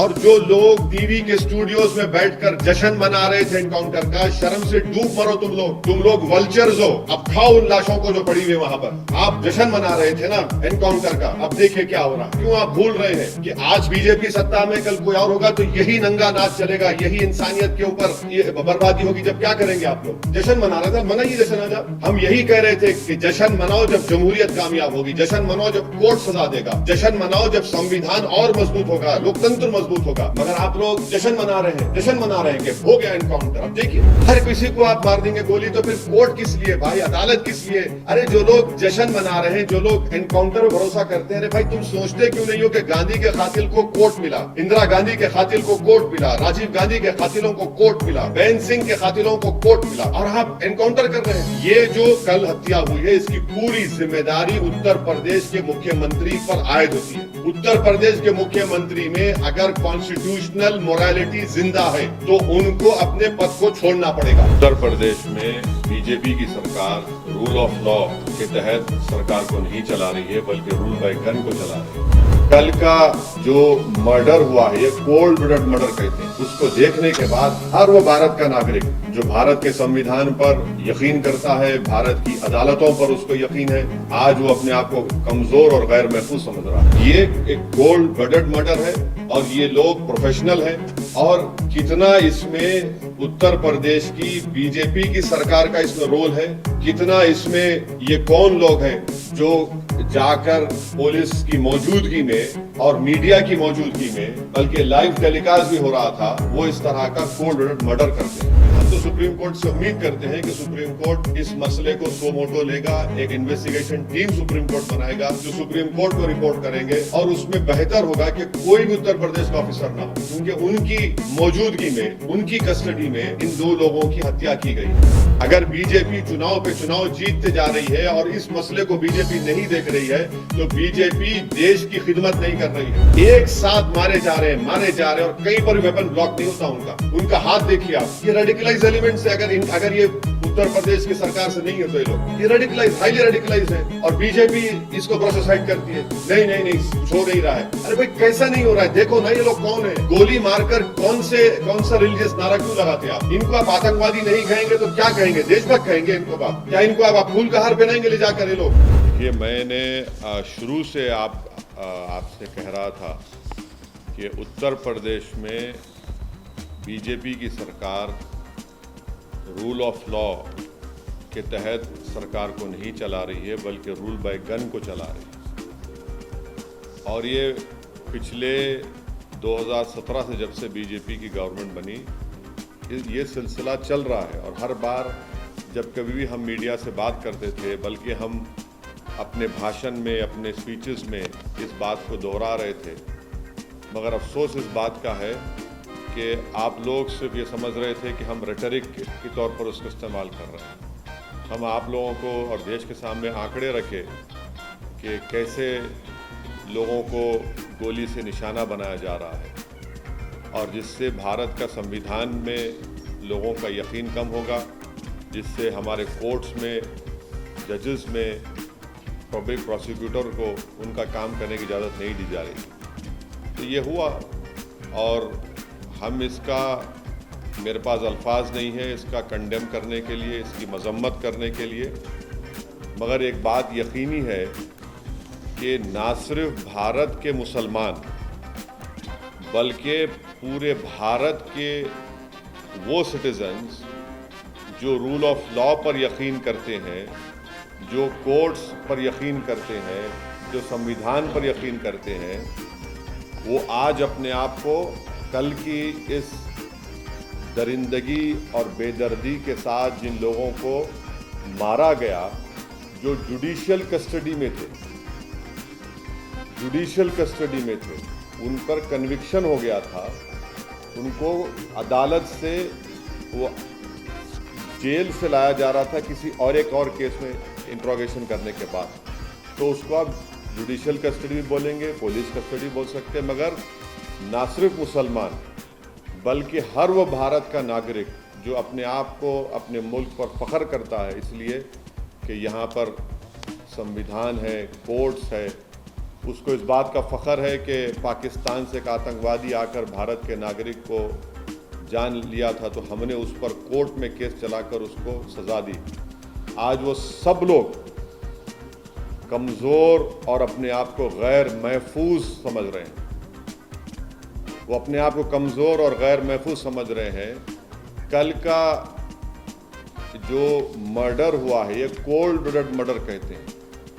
और जो लोग टीवी के स्टूडियोज में बैठकर जश्न मना रहे थे एनकाउंटर का, शर्म से डूब मरो तुम लोग वल्चर्स हो। अब खाओ उन लाशों को जो पड़ी हुई वहां पर। आप जश्न मना रहे थे ना एनकाउंटर का, अब देखिए क्या हो रहा है। क्यों आप भूल रहे हैं कि आज बीजेपी सत्ता में, कल कोई और होगा तो यही नंगा नाच चलेगा, यही इंसानियत के ऊपर ये बर्बादी होगी। जब क्या करेंगे आप लोग? जश्न मना रहे थे, मनाइए जश्न। आज हम यही कह रहे थे कि जश्न मनाओ जब जमहूरियत कामयाब होगी, जश्न मनाओ जब कोर्ट सजा देगा, जश्न मनाओ जब संविधान और मजबूत होगा, लोकतंत्र मजबूत होगा। मगर आप लोग जश्न मना रहे हैं, जश्न मना रहे हैं कि हो गया एनकाउंटर। अब देखिए हर किसी को आप मार देंगे गोली, तो फिर कोर्ट किस लिए भाई, अदालत किस लिए? अरे जो लोग जश्न मना रहे हैं, जो लोग एनकाउंटर पर भरोसा करते हैं, अरे भाई तुम सोचते क्यों नहीं हो कि गांधी के कातिल को कोर्ट मिला, इंदिरा गांधी के कातिल को कोर्ट मिला, राजीव गांधी के कातिलों को कोर्ट मिला, बेन सिंह के कातिलों को कोर्ट मिला, और आप एनकाउंटर कर रहे हैं। ये जो कल हत्या हुई है, इसकी पूरी जिम्मेदारी उत्तर प्रदेश के मुख्यमंत्री पर आयद होती है। उत्तर प्रदेश के मुख्यमंत्री में अगर कॉन्स्टिट्यूशनल मोरालिटी जिंदा है तो उनको अपने पद को छोड़ना पड़ेगा। उत्तर प्रदेश में बीजेपी की सरकार रूल ऑफ लॉ के तहत सरकार को नहीं चला रही है, बल्कि रूल बाय गन को चला रही है। कल का जो मर्डर हुआ है, ये कोल्ड ब्लड मर्डर कहते हैं। उसको देखने के बाद हर वो भारत का नागरिक जो भारत के संविधान पर यकीन करता है, भारत की अदालतों पर उसको यकीन है, आज वो अपने आप को कमजोर और गैर महफूज समझ रहा है। ये एक कोल्ड ब्लडेड मर्डर है और ये लोग प्रोफेशनल हैं। और कितना इसमें उत्तर प्रदेश की बीजेपी की सरकार का इसमें रोल है, कितना इसमें ये कौन लोग हैं जो जाकर पुलिस की मौजूदगी में और मीडिया की मौजूदगी में, बल्कि लाइव टेलीकास्ट भी हो रहा था, वो इस तरह का कोल्ड ब्लडेड मर्डर करते हैं। हम तो सुप्रीम कोर्ट से उम्मीद करते हैं कि सुप्रीम कोर्ट इस मसले को सो मोटो लेगा, एक इन्वेस्टिगेशन टीम सुप्रीम कोर्ट बनाएगा जो सुप्रीम कोर्ट को रिपोर्ट करेंगे, और उसमें बेहतर होगा कि कोई भी उत्तर प्रदेश का ऑफिसर ना हो, क्योंकि उनकी मौजूदगी में, उनकी कस्टडी में इन दो लोगों की हत्या की गई। अगर बीजेपी चुनाव पे चुनाव जीतते जा रही है और इस मसले को बीजेपी नहीं देख रही है, तो बीजेपी देश की खिदमत नहीं कर रही है। एक साथ मारे जा रहे हैं और कहीं पर वेपन ब्लॉक नहीं होता उनका हाथ देखिए आप। ये रेडिकलाइज एलिमेंट से अगर ये उत्तर प्रदेश की सरकार से नहीं है तो ये लोग, ये रेडिकलाइज, हाईली रेडिकलाइज है, और बीजेपी इसको प्रोसेसाइड करती है। नहीं कुछ हो नहीं रहा है। अरे भाई कैसा नहीं हो रहा है? देखो ना ये लोग कौन है। गोली मारकर कौन सा रिलीजियस नारा क्यों लगाते हैं आप? इनको आप आतंकवादी नहीं कहेंगे तो क्या कहेंगे? देशभक्त कहेंगे इनको आप? क्या इनको आप फूल का हार पहनाएंगे ले जाकर ये लोग? ये मैंने शुरू से आपसे कह रहा था कि उत्तर प्रदेश में बीजेपी की सरकार रूल ऑफ लॉ के तहत सरकार को नहीं चला रही है, बल्कि रूल बाय गन को चला रही है। और ये पिछले 2017 से जब से बीजेपी की गवर्नमेंट बनी, ये सिलसिला चल रहा है। और हर बार जब कभी भी हम मीडिया से बात करते थे, बल्कि हम अपने भाषण में, अपने स्पीचेस में इस बात को दोहरा रहे थे। मगर अफसोस इस बात का है कि आप लोग सिर्फ ये समझ रहे थे कि हम रेटरिक के तौर पर उसको इस्तेमाल कर रहे हैं। हम आप लोगों को और देश के सामने आंकड़े रखे कि कैसे लोगों को गोली से निशाना बनाया जा रहा है, और जिससे भारत का संविधान में लोगों का यकीन कम होगा, जिससे हमारे कोर्ट्स में, जजेस में, पब्लिक प्रोसिक्यूटर को उनका काम करने की इजाज़त नहीं दी जा रही। तो ये हुआ, और हम इसका, मेरे पास अल्फाज नहीं है इसका कंडेम करने के लिए, इसकी मजम्मत करने के लिए। मगर एक बात यकीनी है कि ना सिर्फ भारत के मुसलमान, बल्कि पूरे भारत के वो सिटीजन्स जो रूल ऑफ लॉ पर यकीन करते हैं, जो कोर्ट्स पर यकीन करते हैं, जो संविधान पर यकीन करते हैं, वो आज अपने आप को कल की इस दरिंदगी और बेदर्दी के साथ जिन लोगों को मारा गया, जो जुडिशियल कस्टडी में थे, उन पर कन्विक्शन हो गया था, उनको अदालत से वो जेल से लाया जा रहा था किसी एक और केस में इंट्रोगेशन करने के बाद, तो उसको आप जुडिशियल कस्टडी भी बोलेंगे, पुलिस कस्टडी बोल सकते हैं। मगर ना सिर्फ मुसलमान, बल्कि हर वो भारत का नागरिक जो अपने आप को, अपने मुल्क पर फख्र करता है, इसलिए कि यहाँ पर संविधान है, कोर्ट्स है, उसको इस बात का फ़ख्र है कि पाकिस्तान से एक आतंकवादी आकर भारत के नागरिक को जान लिया था तो हमने उस पर कोर्ट में केस चलाकर उसको सज़ा दी। आज वो सब लोग कमज़ोर और अपने आप को गैर महफूज समझ रहे हैं। वो अपने आप को कमज़ोर और गैर महफूज समझ रहे हैं। कल का जो मर्डर हुआ है, ये कोल्ड ब्लडेड मर्डर कहते हैं,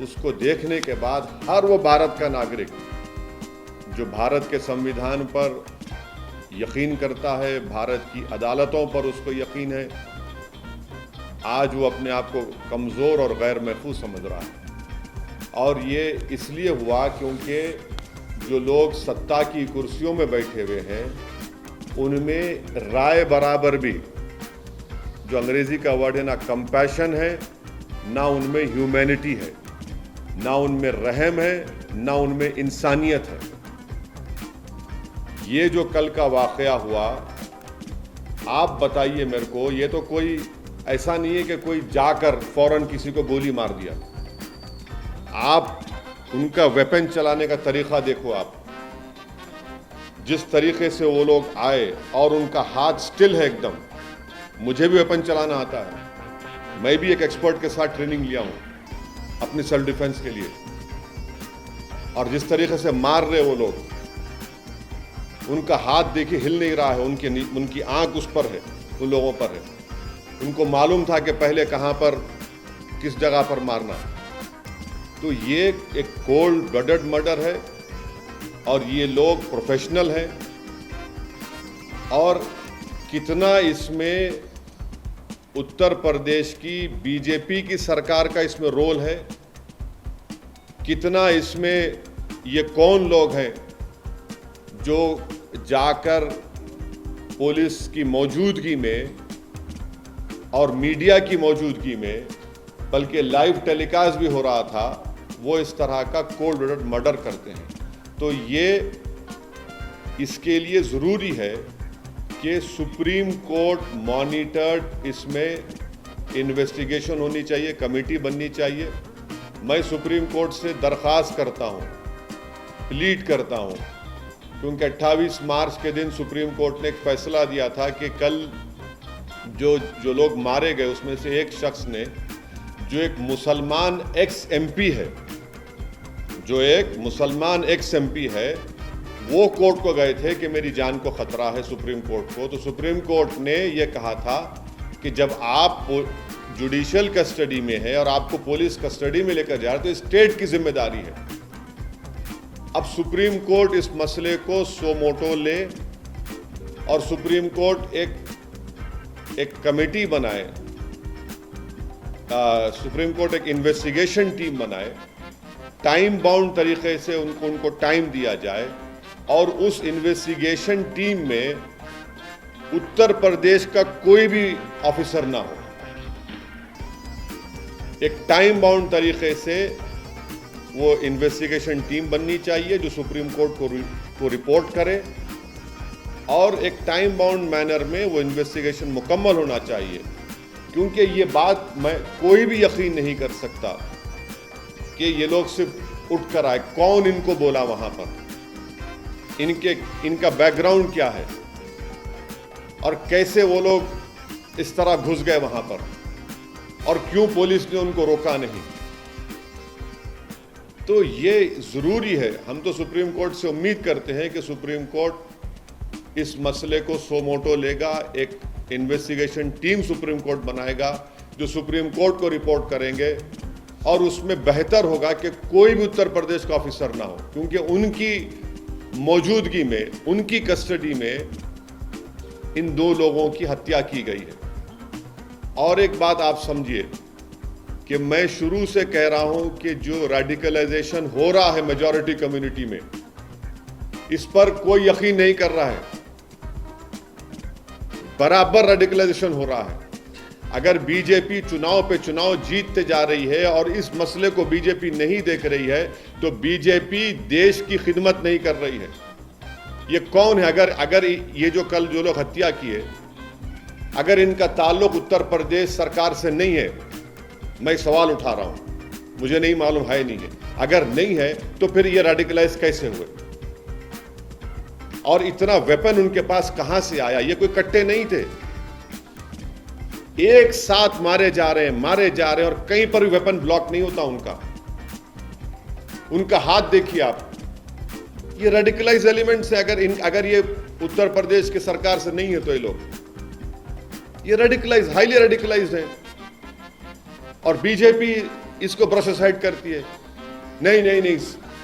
उसको देखने के बाद हर वो भारत का नागरिक जो भारत के संविधान पर यकीन करता है, भारत की अदालतों पर उसको यकीन है, आज वो अपने आप को कमज़ोर और गैर महफूज समझ रहा है। और ये इसलिए हुआ क्योंकि जो लोग सत्ता की कुर्सियों में बैठे हुए हैं उनमें राय बराबर भी, जो अंग्रेजी का वर्ड है, ना कंपैशन है, ना उनमें ह्यूमैनिटी है, ना उनमें रहम है, ना उनमें इंसानियत है। ये जो कल का वाक़या हुआ, आप बताइए मेरे को, ये तो कोई ऐसा नहीं है कि कोई जाकर फौरन किसी को गोली मार दिया। आप उनका वेपन चलाने का तरीक़ा देखो। आप जिस तरीके से वो लोग आए और उनका हाथ स्टिल है एकदम। मुझे भी वेपन चलाना आता है, मैं भी एक एक्सपर्ट के साथ ट्रेनिंग लिया हूँ अपनी सेल्फ डिफेंस के लिए। और जिस तरीके से मार रहे वो लोग, उनका हाथ देखिए हिल नहीं रहा है, उनकी आंख उस पर है, उन लोगों पर है। उनको मालूम था कि पहले कहाँ पर, किस जगह पर मारना। तो ये एक कोल्ड ब्लडेड मर्डर है और ये लोग प्रोफेशनल हैं। और कितना इसमें उत्तर प्रदेश की बीजेपी की सरकार का इसमें रोल है, कितना इसमें ये कौन लोग हैं जो जाकर पुलिस की मौजूदगी में और मीडिया की मौजूदगी में, बल्कि लाइव टेलीकास्ट भी हो रहा था, वो इस तरह का कोल्ड ब्लडेड मर्डर करते हैं। तो ये इसके लिए ज़रूरी है कि सुप्रीम कोर्ट मॉनिटर्ड इसमें इन्वेस्टिगेशन होनी चाहिए, कमेटी बननी चाहिए। मैं सुप्रीम कोर्ट से दरख्वास्त करता हूँ, प्लीड करता हूँ, क्योंकि 28 मार्च के दिन सुप्रीम कोर्ट ने एक फैसला दिया था कि कल जो लोग मारे गए उसमें से एक शख्स ने, जो एक मुसलमान एक्स एमपी है, वो कोर्ट को गए थे कि मेरी जान को खतरा है, सुप्रीम कोर्ट को। तो सुप्रीम कोर्ट ने ये कहा था कि जब आप जुडिशियल कस्टडी में है और आपको पुलिस कस्टडी में लेकर जा रहे तो स्टेट की जिम्मेदारी है। अब सुप्रीम कोर्ट इस मसले को सो मोटो ले और सुप्रीम कोर्ट एक कमेटी बनाए, सुप्रीम कोर्ट एक इन्वेस्टिगेशन टीम बनाए, टाइम बाउंड तरीके से उनको टाइम दिया जाए और उस इन्वेस्टिगेशन टीम में उत्तर प्रदेश का कोई भी ऑफिसर ना हो। एक टाइम बाउंड तरीके से वो इन्वेस्टिगेशन टीम बननी चाहिए जो सुप्रीम कोर्ट को रिपोर्ट करे और एक टाइम बाउंड मैनर में वो इन्वेस्टिगेशन मुकम्मल होना चाहिए। क्योंकि ये बात मैं कोई भी यकीन नहीं कर सकता कि ये लोग सिर्फ उठ कर आए, कौन इनको बोला वहां पर, इनका बैकग्राउंड क्या है और कैसे वो लोग इस तरह घुस गए वहां पर और क्यों पुलिस ने उनको रोका नहीं। तो ये जरूरी है। हम तो सुप्रीम कोर्ट से उम्मीद करते हैं कि सुप्रीम कोर्ट इस मसले को सो मोटो लेगा, एक इन्वेस्टिगेशन टीम सुप्रीम कोर्ट बनाएगा जो सुप्रीम कोर्ट को रिपोर्ट करेंगे और उसमें बेहतर होगा कि कोई भी उत्तर प्रदेश का ऑफिसर ना हो, क्योंकि उनकी मौजूदगी में, उनकी कस्टडी में इन दो लोगों की हत्या की गई है। और एक बात आप समझिए कि मैं शुरू से कह रहा हूं कि जो रेडिकलाइजेशन हो रहा है मेजॉरिटी कम्युनिटी में, इस पर कोई यकीन नहीं कर रहा है। बराबर रेडिकलाइजेशन हो रहा है। अगर बीजेपी चुनाव पे चुनाव जीतते जा रही है और इस मसले को बीजेपी नहीं देख रही है तो बीजेपी देश की खिदमत नहीं कर रही है। ये कौन है? अगर ये जो कल जो लोग हत्या किए, अगर इनका ताल्लुक उत्तर प्रदेश सरकार से नहीं है, मैं सवाल उठा रहा हूं, मुझे नहीं मालूम है नहीं है, अगर नहीं है तो फिर ये रेडिकलाइज कैसे हुए और इतना वेपन उनके पास कहां से आया? ये कोई कट्टे नहीं थे, एक साथ मारे जा रहे हैं और कहीं पर भी वेपन ब्लॉक नहीं होता उनका हाथ देखिए आप। ये रेडिकलाइज एलिमेंट्स है। अगर ये उत्तर प्रदेश की सरकार से नहीं है तो ये रेडिकलाइज, हाईली रेडिकलाइज्ड है और बीजेपी इसको ब्रश असाइड करती है। नहीं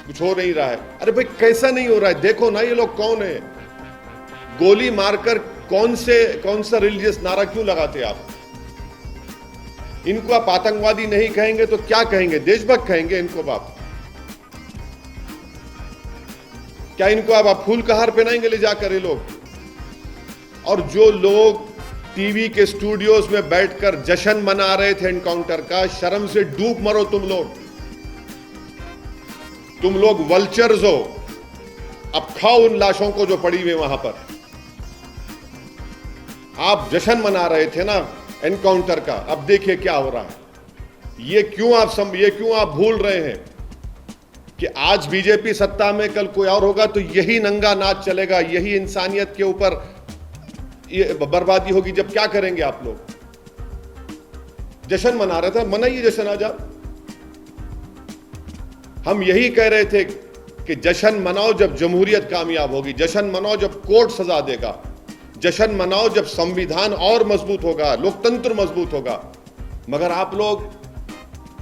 कुछ हो नहीं रहा है। अरे भाई कैसा नहीं हो रहा है? देखो ना ये लोग कौन है, गोली मारकर कौन सा रिलीजियस नारा क्यों लगाते आप? इनको आप आतंकवादी नहीं कहेंगे तो क्या कहेंगे? देशभक्त कहेंगे इनको आप? क्या इनको आप फूल का हार पहनाएंगे ले जाकर ये लोग? और जो लोग टीवी के स्टूडियोज में बैठकर जश्न मना रहे थे एनकाउंटर का, शर्म से डूब मरो तुम लोग वल्चर्स हो। अब खाओ उन लाशों को जो पड़ी हुई वहां पर। आप जश्न मना रहे थे ना एनकाउंटर का, अब देखिए क्या हो रहा है। ये क्यों आप भूल रहे हैं कि आज बीजेपी सत्ता में, कल कोई और होगा तो यही नंगा नाच चलेगा, यही इंसानियत के ऊपर ये बर्बादी होगी। जब क्या करेंगे आप लोग? जश्न मना रहे थे, मनाइए जश्न आज आप। हम यही कह रहे थे कि जश्न मनाओ जब जमहूरियत कामयाब होगी, जश्न मनाओ जब कोर्ट सजा देगा, जश्न मनाओ जब संविधान और मजबूत होगा, लोकतंत्र मजबूत होगा। मगर आप लोग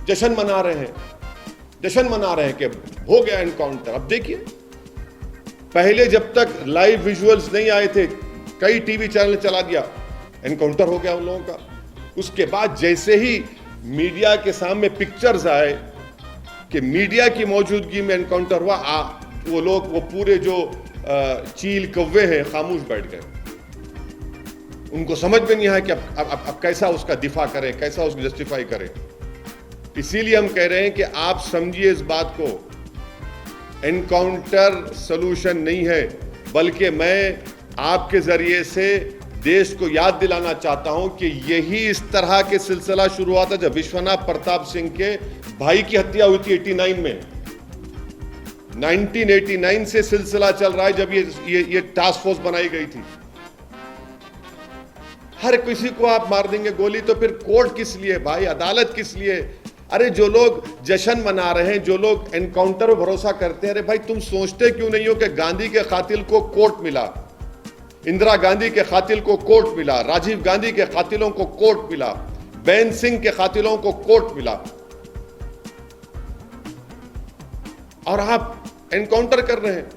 जश्न मना रहे हैं कि हो गया एनकाउंटर। अब देखिए, पहले जब तक लाइव विजुअल्स नहीं आए थे, कई टीवी चैनल चला दिया, एनकाउंटर हो गया उन लोगों का। उसके बाद जैसे ही मीडिया के सामने पिक्चर्स आए कि मीडिया की मौजूदगी में एनकाउंटर हुआ, वो पूरे जो चील कौवे हैं खामोश बैठ गए। उनको समझ में नहीं आया कि अब कैसा उसका दिफा करें, कैसा उसको जस्टिफाई करें। इसीलिए हम कह रहे हैं कि आप समझिए इस बात को, एनकाउंटर सलूशन नहीं है, बल्कि मैं आपके जरिए से देश को याद दिलाना चाहता हूं कि यही इस तरह के सिलसिला शुरू हुआ था जब विश्वनाथ प्रताप सिंह के भाई की हत्या हुई थी 89 में। 1989 से सिलसिला चल रहा है जब ये टास्क फोर्स बनाई गई थी। हर किसी को आप मार देंगे गोली तो फिर कोर्ट किस लिए भाई, अदालत किस लिए? अरे जो लोग जश्न मना रहे हैं, जो लोग एनकाउंटर पर भरोसा करते हैं, अरे भाई तुम सोचते क्यों नहीं हो कि गांधी के कातिल को कोर्ट मिला, इंदिरा गांधी के कातिल को कोर्ट मिला, राजीव गांधी के कातिलों को कोर्ट मिला, बेन सिंह के कातिलों को कोर्ट मिला, और आप एनकाउंटर कर रहे हैं।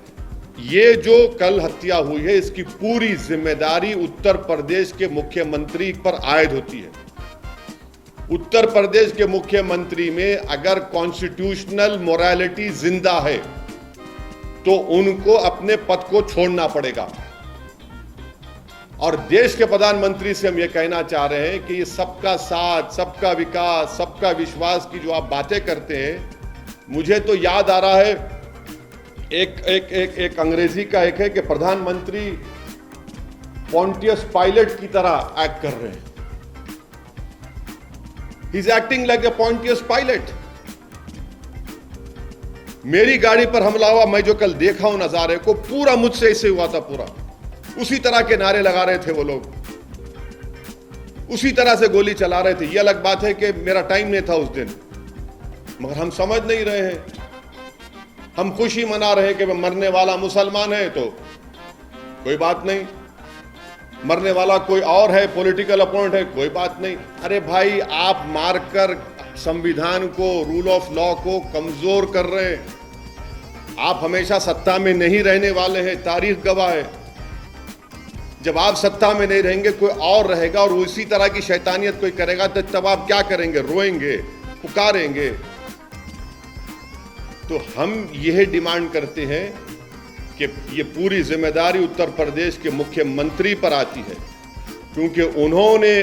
ये जो कल हत्या हुई है इसकी पूरी जिम्मेदारी उत्तर प्रदेश के मुख्यमंत्री पर आयद होती है। उत्तर प्रदेश के मुख्यमंत्री में अगर कॉन्स्टिट्यूशनल मोरालिटी जिंदा है तो उनको अपने पद को छोड़ना पड़ेगा। और देश के प्रधानमंत्री से हम ये कहना चाह रहे हैं कि ये सबका साथ, सबका विकास, सबका विश्वास की जो आप बातें करते हैं, मुझे तो याद आ रहा है एक अंग्रेजी का एक है कि प्रधानमंत्री पॉन्टियस पायलट की तरह एक्ट कर रहे हैं। He is acting like a Pontius Pilate. मेरी गाड़ी पर हमला हुआ, मैं जो कल देखा हूं नजारे को, पूरा मुझसे ऐसे हुआ था, पूरा उसी तरह के नारे लगा रहे थे वो लोग, उसी तरह से गोली चला रहे थे। ये अलग बात है कि मेरा टाइम नहीं था उस दिन, मगर हम समझ नहीं रहे हैं। हम खुशी मना रहे हैं कि मरने वाला मुसलमान है तो कोई बात नहीं, मरने वाला कोई और है, पॉलिटिकल अपोनेंट है, कोई बात नहीं। अरे भाई आप मारकर संविधान को, रूल ऑफ लॉ को कमजोर कर रहे हैं। आप हमेशा सत्ता में नहीं रहने वाले हैं, तारीख गवाह है। जब आप सत्ता में नहीं रहेंगे कोई और रहेगा और उसी तरह की शैतानियत कोई करेगा तो तब आप क्या करेंगे? रोएंगे, पुकारेंगे। तो हम यह डिमांड करते हैं कि ये पूरी जिम्मेदारी उत्तर प्रदेश के मुख्यमंत्री पर आती है, क्योंकि उन्होंने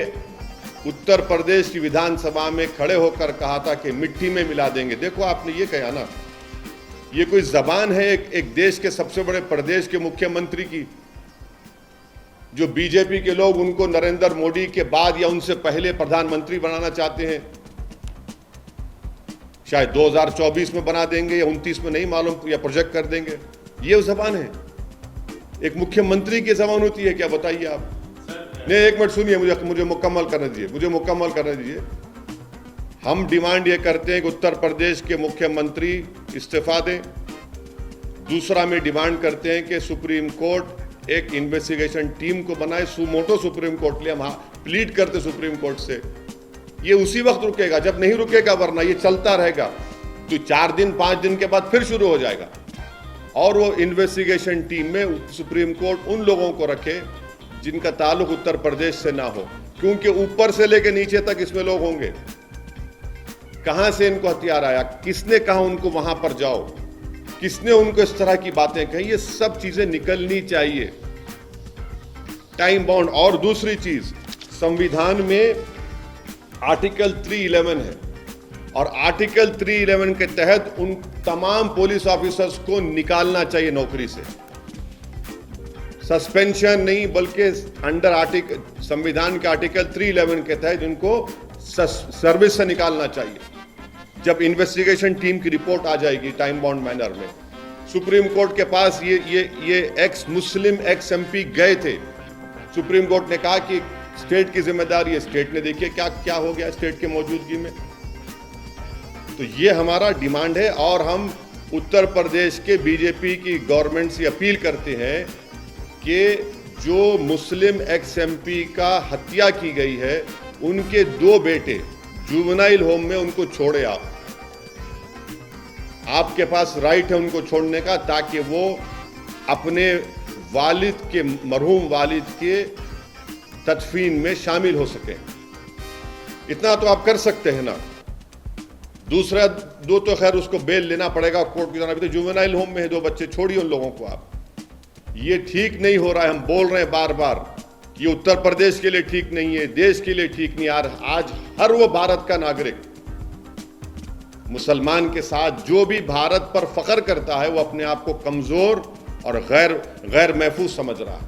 उत्तर प्रदेश की विधानसभा में खड़े होकर कहा था कि मिट्टी में मिला देंगे। देखो आपने ये कहा ना, ये कोई जबान है एक देश के सबसे बड़े प्रदेश के मुख्यमंत्री की, जो बीजेपी के लोग उनको नरेंद्र मोदी के बाद या उनसे पहले प्रधानमंत्री बनाना चाहते हैं। शायद 2024 में बना देंगे या 29 में, नहीं मालूम, या प्रोजेक्ट कर देंगे। ये जबान है, एक मुख्यमंत्री की जबान होती है क्या? बताइए आप। नहीं, एक मिनट सुनिए, मुझे मुकम्मल करने दीजिए। हम डिमांड ये करते हैं कि उत्तर प्रदेश के मुख्यमंत्री इस्तीफा दें। दूसरा में डिमांड करते हैं कि सुप्रीम कोर्ट एक इन्वेस्टिगेशन टीम को बनाए, सुमोटो सुप्रीम कोर्ट ले, हम प्लीड करते सुप्रीम कोर्ट से। ये उसी वक्त रुकेगा जब नहीं रुकेगा, वरना ये चलता रहेगा तो 4 दिन 5 दिन के बाद फिर शुरू हो जाएगा। और वो इन्वेस्टिगेशन टीम में सुप्रीम कोर्ट उन लोगों को रखे जिनका ताल्लुक उत्तर प्रदेश से ना हो, क्योंकि ऊपर से लेकर नीचे तक इसमें लोग होंगे। कहां से इनको हथियार आया, किसने कहा उनको वहां पर जाओ, किसने उनको इस तरह की बातें कही, ये सब चीजें निकलनी चाहिए, टाइम बाउंड। और दूसरी चीज, संविधान में आर्टिकल 311 है और आर्टिकल 311 के तहत उन तमाम पुलिस ऑफिसर्स को निकालना चाहिए नौकरी से। सस्पेंशन नहीं, बल्कि अंडर आर्टिकल, संविधान के आर्टिकल 311 के तहत उनको सर्विस से निकालना चाहिए। जब इन्वेस्टिगेशन टीम की रिपोर्ट आ जाएगी टाइम बाउंड मैनर में, सुप्रीम कोर्ट के पास ये एक्स मुस्लिम एक्स एमपी गए थे, सुप्रीम कोर्ट ने कहा कि स्टेट की जिम्मेदारी है, स्टेट ने देखिए क्या क्या हो गया स्टेट की मौजूदगी में। तो ये हमारा डिमांड है और हम उत्तर प्रदेश के बीजेपी की गवर्नमेंट से अपील करते हैं कि जो मुस्लिम एक्स एमपी का हत्या की गई है, उनके 2 बेटे जुवेनाइल होम में, उनको छोड़े आप। आपके पास राइट है उनको छोड़ने का, ताकि वो अपने वालिद के, मरहूम वालिद के तदफीन में शामिल हो सके। इतना तो आप कर सकते हैं ना। दूसरा 2 तो खैर उसको बेल लेना पड़ेगा कोर्ट की तरफ, अभी तो जुवेनाइल होम में है 2 बच्चे, छोड़िए उन लोगों को आप। ये ठीक नहीं हो रहा है, हम बोल रहे हैं बार बार, ये उत्तर प्रदेश के लिए ठीक नहीं है, देश के लिए ठीक नहीं। आज हर वो भारत का नागरिक, मुसलमान के साथ जो भी भारत पर फख्र करता है, वो अपने आप को कमजोर और गैर महफूज समझ रहा है।